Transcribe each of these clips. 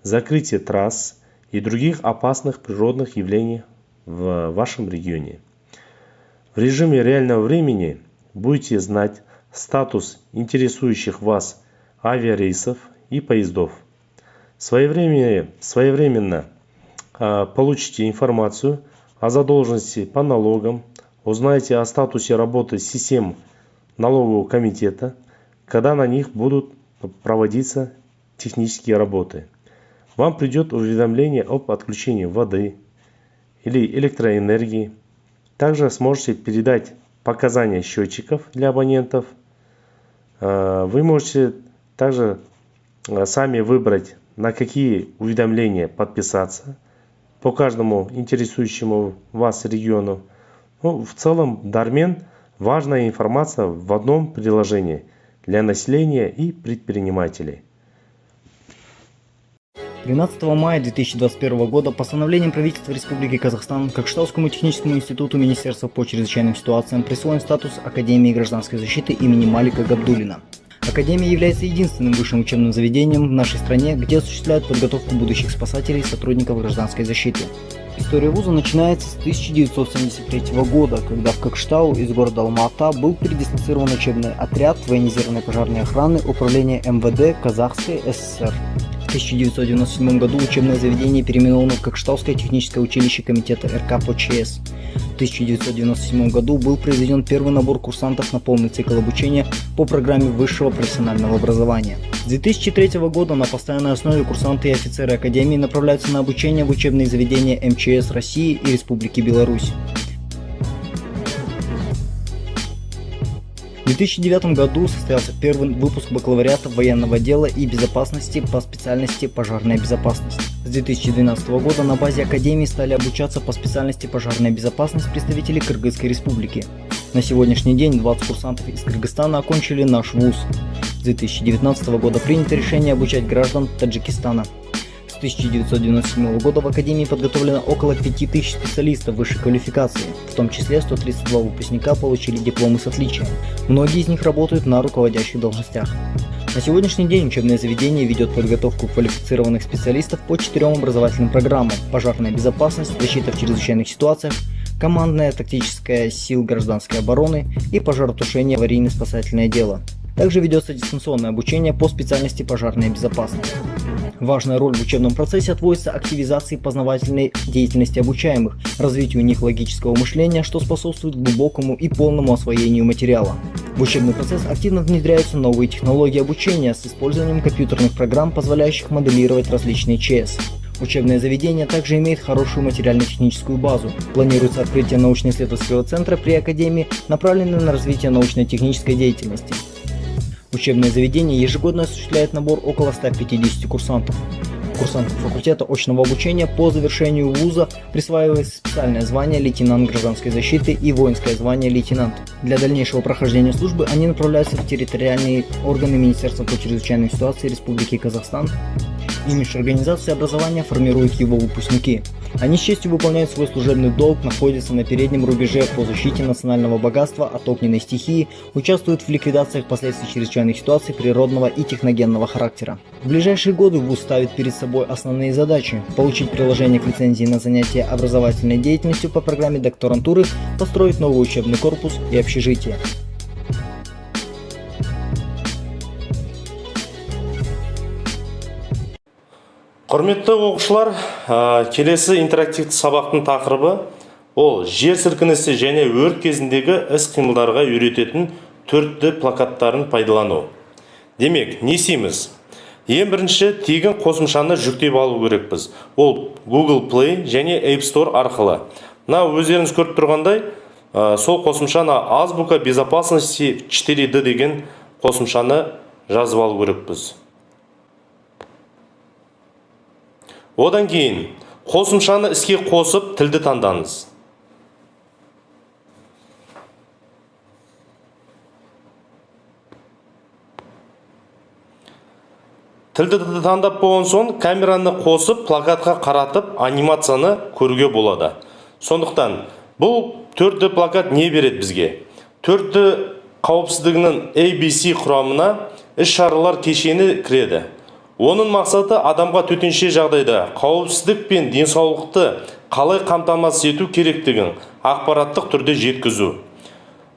закрытие трасс и других опасных природных явлений в вашем регионе. В режиме реального времени будете знать статус интересующих вас авиарейсов и поездов. Своевременно получите информацию о задолженности по налогам, узнаете о статусе работы систем налогового комитета, когда на них будут проводиться технические работы. Вам придет уведомление об отключении воды или электроэнергии. Также сможете передать показания счетчиков для абонентов. Вы можете также сами выбрать, на какие уведомления подписаться по каждому интересующему вас региону. В целом, Дармен – важная информация в одном приложении для населения и предпринимателей. 12 мая 2021 года постановлением правительства Республики Казахстан Кокштаускому техническому институту Министерства по чрезвычайным ситуациям присвоен статус Академии гражданской защиты имени Малика Габдуллина. Академия является единственным высшим учебным заведением в нашей стране, где осуществляют подготовку будущих спасателей и сотрудников гражданской защиты. История вуза начинается с 1973 года, когда в Кокштау из города Алма-Ата был передислоцирован учебный отряд военизированной пожарной охраны Управления МВД Казахской ССР. В 1997 году учебное заведение переименовано в Кокштауское техническое училище комитета РК по ЧС. В 1997 году был произведен первый набор курсантов на полный цикл обучения по программе высшего профессионального образования. С 2003 года на постоянной основе курсанты и офицеры Академии направляются на обучение в учебные заведения МЧС России и Республики Беларусь. В 2009 году состоялся первый выпуск бакалавриата военного дела и безопасности по специальности пожарная безопасность. С 2012 года на базе Академии стали обучаться по специальности пожарная безопасность представители Кыргызской Республики. На сегодняшний день 20 курсантов из Кыргызстана окончили наш вуз. С 2019 года принято решение обучать граждан Таджикистана. С 1997 года в Академии подготовлено около 5000 специалистов высшей квалификации, в том числе 132 выпускника получили дипломы с отличием. Многие из них работают на руководящих должностях. На сегодняшний день учебное заведение ведет подготовку квалифицированных специалистов по 4 образовательным программам: пожарная безопасность, защита в чрезвычайных ситуациях, командная тактическая сил гражданской обороны и пожаротушение, аварийно-спасательное дело. Также ведется дистанционное обучение по специальности пожарная безопасность. Важная роль в учебном процессе отводится активизации познавательной деятельности обучаемых, развитию у них логического мышления, что способствует глубокому и полному освоению материала. В учебный процесс активно внедряются новые технологии обучения с использованием компьютерных программ, позволяющих моделировать различные ЧС. Учебное заведение также имеет хорошую материально-техническую базу. Планируется открытие научно-исследовательского центра при Академии, направленного на развитие научно-технической деятельности. Учебное заведение ежегодно осуществляет набор около 150 курсантов. Курсантам факультета очного обучения по завершению вуза присваивается специальное звание лейтенант гражданской защиты и воинское звание лейтенант. Для дальнейшего прохождения службы они направляются в территориальные органы Министерства по чрезвычайным ситуациям Республики Казахстан. Имидж организации образования формируют его выпускники. Они с честью выполняют свой служебный долг, находятся на переднем рубеже по защите национального богатства от огненной стихии, участвуют в ликвидациях последствий чрезвычайных ситуаций природного и техногенного характера. В ближайшие годы ВУЗ ставит перед собой основные задачи: получить приложение к лицензии на занятие образовательной деятельностью по программе докторантуры, построить новый учебный корпус и общежитие. Құрметті оқушылар, келесі интерактивті сабақтың тақырыбы ол жер сілкінісі және өрт кезіндегі іс-қимылдарға үйрететін 4D плакаттарын пайдалану. Демек, не істейміз? Ең бірінші тегін қосымшаны жүктеп алу керекпіз. Ол Google Play және App Store арқылы. Мына өздеріңіз көріп тұрғандай, сол қосымшаны азбука безопасности 4D деген қосымшаны жазып алу керекпіз. Одан кейін қосымшаны іске қосып тілді таңдаңыз. Тілді таңдап болған соң камераны қосып плакатқа қаратып анимацияны көруге болады. Сондықтан бұл 4D плакат не береді бізге? 4D қауіпсіздігінің ABC құрамына іс-шаралар кешені кіреді. Оның мақсаты адамға төтенше жағдайда қауіпсіздік пен денсаулықты қалай қамтамасыз ету керектігін ақпараттық түрде жеткізу.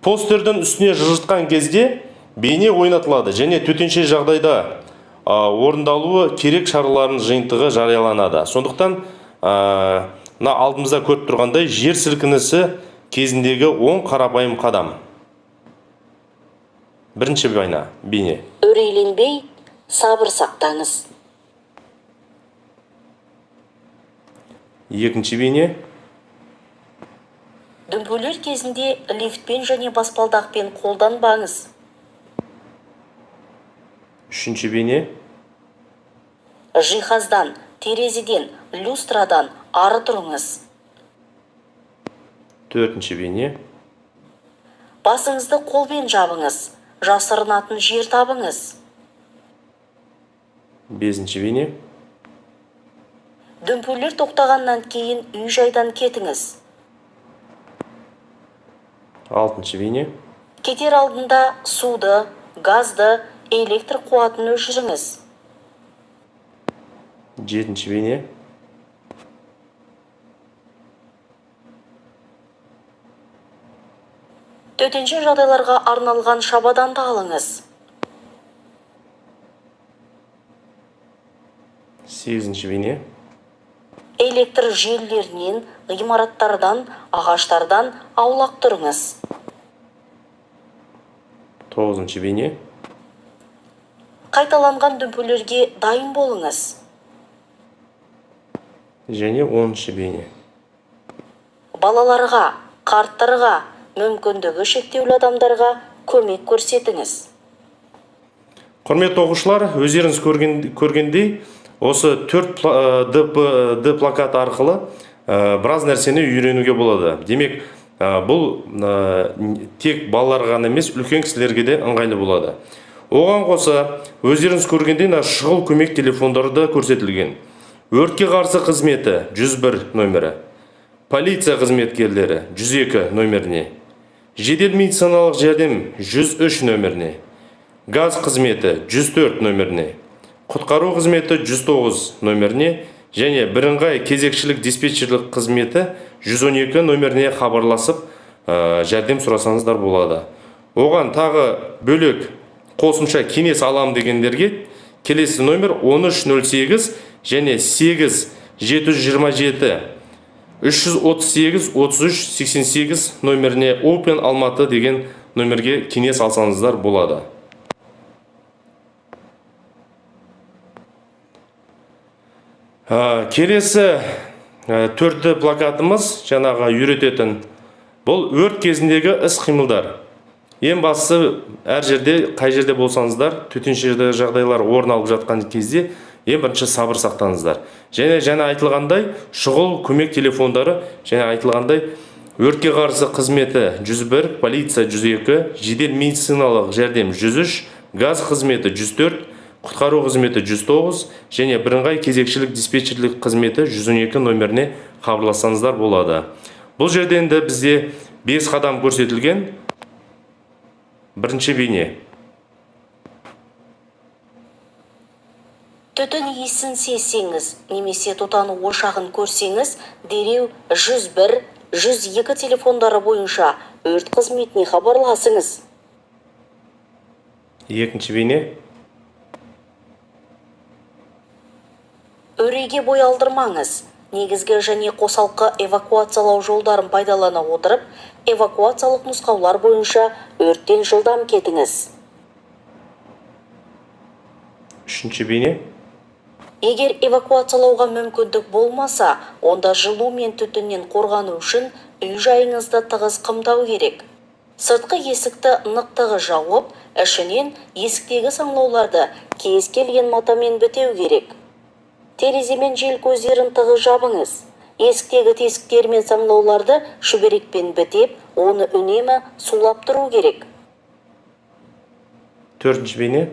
Постердің үстіне жылжытқан кезде бейне ойнатылады және төтенше жағдайда орындалуы керек шаралардың жиынтығы жарияланады. Сондықтан алдымызда көріп тұрғандай жер сілкінісі кезіндегі 10 қарапайым қадам. Бірінші бейне. Үрейленбей, сабыр сақтаңыз. Екінші бейне. Дүмпулер кезінде лифтпен және баспалдақпен қолданбаңыз. Үшінші бейне. Жиһаздан, терезеден, люстрадан ары тұрыңыз. Төртінші бейне. Басыңызды қолбен жабыңыз. Жасырынатын жер табыңыз. Бесінші бейне. Дүмпулер тоқтағаннан кейін үй-жайдан кетіңіз. Алтыншы бейне. Кетер алдында суды, газды, электр қуатын өшіріңіз. Жетінші бейне. Төтенше жағдайларға арналған шабаданды алыңыз. Сегізінші бейне. Электр желілерінен, ғимараттардан, ағаштардан аулақ тұрыңыз. Тоғызыншы бейне. Қайталанған дүмпулерге дайын болыңыз. Және 10-шы бейне. Балаларға, қарттарға, мүмкіндігі шектеулі адамдарға көмек көрсетіңіз. Құрметті оқушылар, өздеріңіз көргендей, осы 4D плакат арқылы біраз нәрсені үйренуге болады. Демек, бұл тек балаларға ғана емес, үлкен кісілерге де ыңғайлы болады. Оған қоса, өздеріңіз көргендей, шұғыл көмек телефондары да көрсетілген. Өртке қарсы қызметі 101 нөмірі, полиция қызметкерлері 102 нөміріне, жедел медициналық жәрдем 103 нөміріне, газ қызметі 104 нөміріне, құтқару қызметі 109 нөміріне және бірыңғай кезекшілік диспетчерлік қызметі 112 нөміріне хабарласып жәрдем сұрасаңыздар болады. Оған тағы бөлек қосымша кеңес алам дегендерге келесі нөмір 1308 және 8-727 338-33-88 нөміріне Open Алматы деген нөмірге кеңес алсаңыздар болады. Келесі 4D плакатымыз жаңағы үйрететін. Бұл өрт кезіндегі іс-қимылдар. Ең бастысы әр жерде, қай жерде болсаңыздар, төтенше жағдайлар орын алып жатқан кезде ең бірінші сабыр сақтаңыздар. Және айтылғандай шұғыл көмек телефондары, айтылғандай өртке қарсы қызметі 101, полиция 102, жедел медициналық жәрдем 103, газ қызметі 104, құтқару қызметі 109 және бірыңғай кезекшілік диспетчерлік қызметі 112 нөміріне хабарлассаңыздар болады. Бұл жерден де бізде 5 қадам көрсетілген. Бірінші бейне. Түтін иісін сезсеңіз, немесе тұтану ошағын көрсеңіз, дереу 101, 102 телефондары бойынша өрт қызметіне хабарласыңыз. Екінші бейне. Үрейге бой алдырмаңыз. Негізгі және қосалқы эвакуациялау жолдарын пайдалана отырып, эвакуациялық нұсқаулар бойынша өрттен жылдам кетіңіз. Үшінші бейне. Егер эвакуациялауға мүмкіндік болмаса, онда жылу мен түтіннен қорғану үшін үй-жайыңызды тығыз қымтау керек. Сыртқы есікті нық жауып, ішінен есіктегі саңлауларды кез келген матамен бітеу керек. Терезе мен жел көздерін тығыз жабыңыз. Есіктегі тесіктер мен саңлауларды шүберекпен бітеп, оны үнемі сулап тұру керек. Төртінші бейне.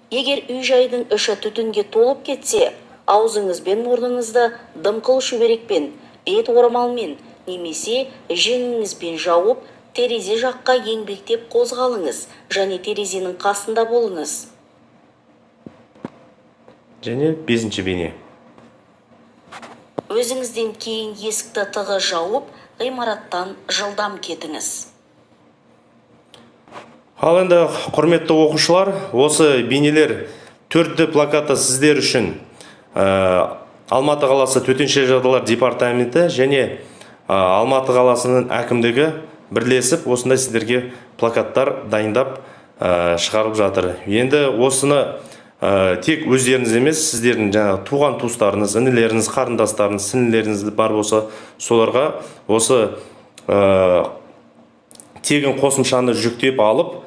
Егер үй-жайдың іші түтінге толып кетсе, аузыңыз бен мұрныңызды дымқыл шүберекпен, бет орамалмен немесе жеңіңізбен жауып, терезе жаққа еңбектеп қозғалыңыз және терезенің қасында болыңыз. және 5-ші бейне. Өзіңізден кейін есікті тығыз жауып, ғимараттан жылдам кетіңіз. Ал енді құрметті оқушылар, осы бейнелер 4D плакаты сіздер үшін Алматы қаласы төтенше жағдайлар департаменті және Алматы қаласының әкімдігі бірлесіп осындай сіздерге плакаттар дайындап шығарып жатыр. Енді осыны тек өздеріңіз емес, сіздердің туған туыстарыңыз, інілеріңіз, қарындастарыңыз, сіңлілеріңіз бар болса, соларға осы тегін қосымшаны жүктеп алып,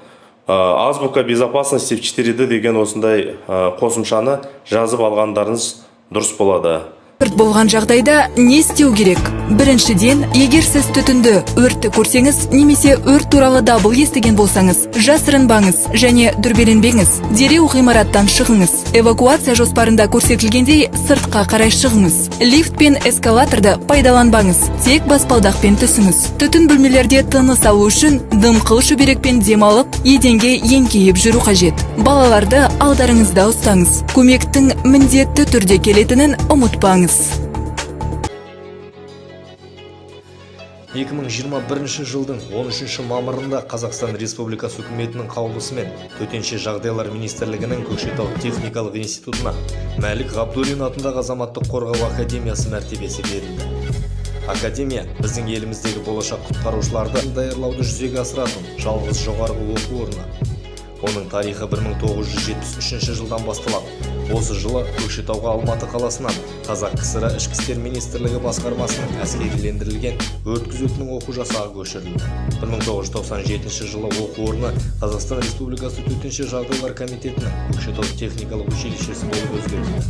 азбука безопасности в 4D деген осындай қосымшаны жазып алғандарыңыз дұрыс болады. Өрт болған жағдайда не істеу керек? Біріншіден, егер сіз түтінді өртті көрсеңіз, немесе өрт туралы дабыл естіген болсаңыз, жасырынбаңыз және дүрбеленбеңіз. Дереу ғимараттан шығыңыз. Эвакуация жоспарында көрсетілгендей сыртқа қарай шығыңыз. Лифт пен эскалаторды пайдаланбаңыз. Тек баспалдақпен түсіңіз. Түтін бөлмелерде тыныс алу үшін дымқыл шүберекпен демалып, еденге еңкейіп жүру қажет. Балаларды алдарыңызда ұстаңыз. Көмектің міндетті түрде келетінін ұмытпаңыз. 2021 жылдың 13 мамырында Қазақстан Республикасы үкіметінің қаулысымен төтенше жағдайлар министрлігінің Көкшетау техникалық институтына Мәлік Ғабдуллин атындағы азаматтық қорғау академиясы мәртебесі берілді. Академия біздің еліміздегі болашақ құтқарушыларды даярлауды жүзеге асыратын жалғыз жоғарғы оқу орны. Оның тарихы 1973 жылдан басталады. Осы жылы Көкшетауға Алматы қаласынан Қазақ КСР Ішкі істер министрлігі басқармасының әскерилендірілген өрт күзетінің оқу жасағы көшірілді. 1997 жылы оқу орны Қазақстан Республикасы төтенше жағдайлар комитетінің Көкшетау техникалық училищесі болып өзгертілді.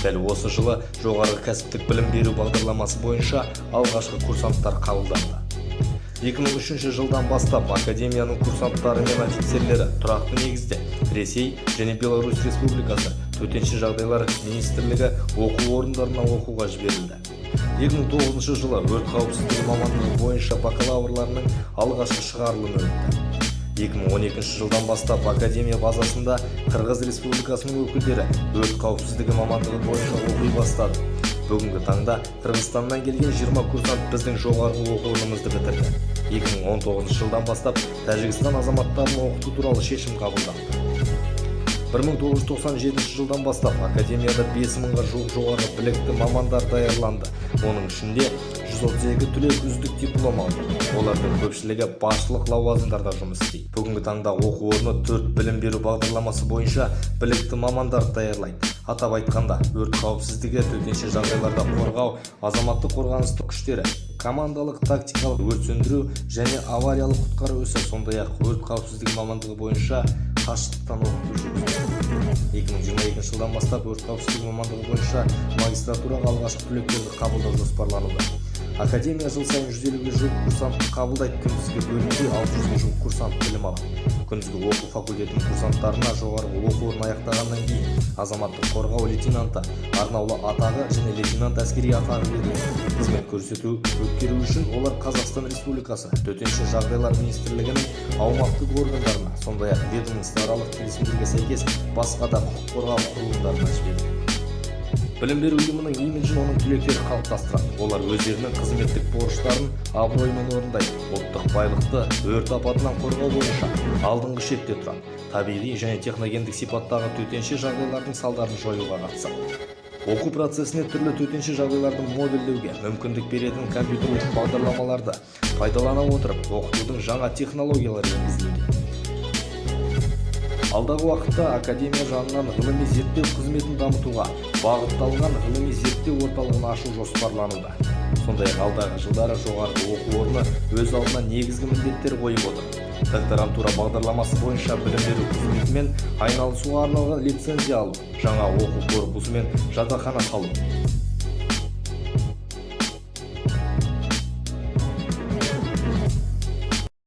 Дәл осы жылы жоғарғы кәсіптік білім беру бағдарламасы бойынша алғашқы курсанттар қабылданды. 2003 жылдан бастап академияның курсанттары мен офицерлері тұрақты негізде Ресей және Беларусь Республикасы төтенше жағдайлар министрлігі оқу орындарына оқуға жіберілді. 2009 жылы өрт қауіпсіздігі мамандығы бойынша бакалаврларының алғашқы шығарылымы өтті. 2012 жылдан бастап академия базасында Қырғыз Республикасының өкілдері өрт қауіпсіздігі мамандығы бойынша оқи бастады. Бүгінгі таңда Қырғызстаннан келген 20 курсант біздің жоғарғы оқу орнымызды бітірді. 2019 жылдан бастап Тәжікстан азаматтарын оқыту туралы шешім қабылданды. 1997 жылдан бастап академияда 5000-ға жуық жоғары білікті мамандар даярланды. Оның ішінде 132 түлек үздік диплом алды. Олардың көпшілігі басшылық лауазымдарда жұмыс істейді. Бүгінгі таңда оқу орны 4 білім беру бағдарламасы бойынша білікті мамандар даярлайды. Атап айтқанда, өрт қауіпсіздігі, төтенше жағдайларда қорғау, азаматтық қорғаныстық күштері, командалық тактикалық өрт сөндіру және авариялық құтқару ісі, сондай-ақ өрт қауіпсіздігі мамандығы бойынша қашықтықтан оқыту жүргізіледі. 2022 жылдан бастап өрт қауіпсіздігі мамандығы бойынша магистратураға алғашқы түлектерді қабылдау жоспарлануда. Академия жыл сайын 150-ге жуық курсантты қабылдайды. Күндізгі бөлімде 600-ге жуық курсант білім алады. Күндізгі оқу факультетінің курсанттарына жоғарғы оқу орнын аяқтағаннан кейін азаматтық қорғау лейтенанты, арнаулы атағы және лейтенант әскери атағы беріледі. Қызмет көрсету өткеру үшін олар Қазақстан Республикасы төтенше жағдайлар министрлігінің аумақтық органдарына, сондай-ақ ведомствоаралық келісімдерге сәйкес басқа да құқық қорғау құрылымдарына жіберіледі. Білім беру ұйымының имиджін оның түлектері қалыптастырады. Олар өздерінің қызметтік борыштарын абыроймен орындайды. Ұлттық байлықты өрт апатынан қорғау бойынша алдыңғы шепте тұрады. Табиғи және техногендік сипаттағы төтенше жағдайлардың салдарын жоюға қатысады. Оқу процесіне түрлі төтенше жағдайларды модельдеуге мүмкіндік беретін компьютерлік бағдарламаларды пайдалана отырып, оқытудың жаңа технологиялары енгізілуде. Алдағы уақытта академия жанынан ғылыми зерттеу қызметін дамытуға бағытталған ғылыми зерттеу орталығын ашу жоспарлануда. Сондай-ақ алдағы жылдары жоғарғы оқу орны өз алдына негізгі міндеттер қойып отыр. Докторантура бағдарламасы бойынша білім беру қызметімен айналысуға арналған лицензия алу, жаңа оқу корпусы мен жатақхана салу,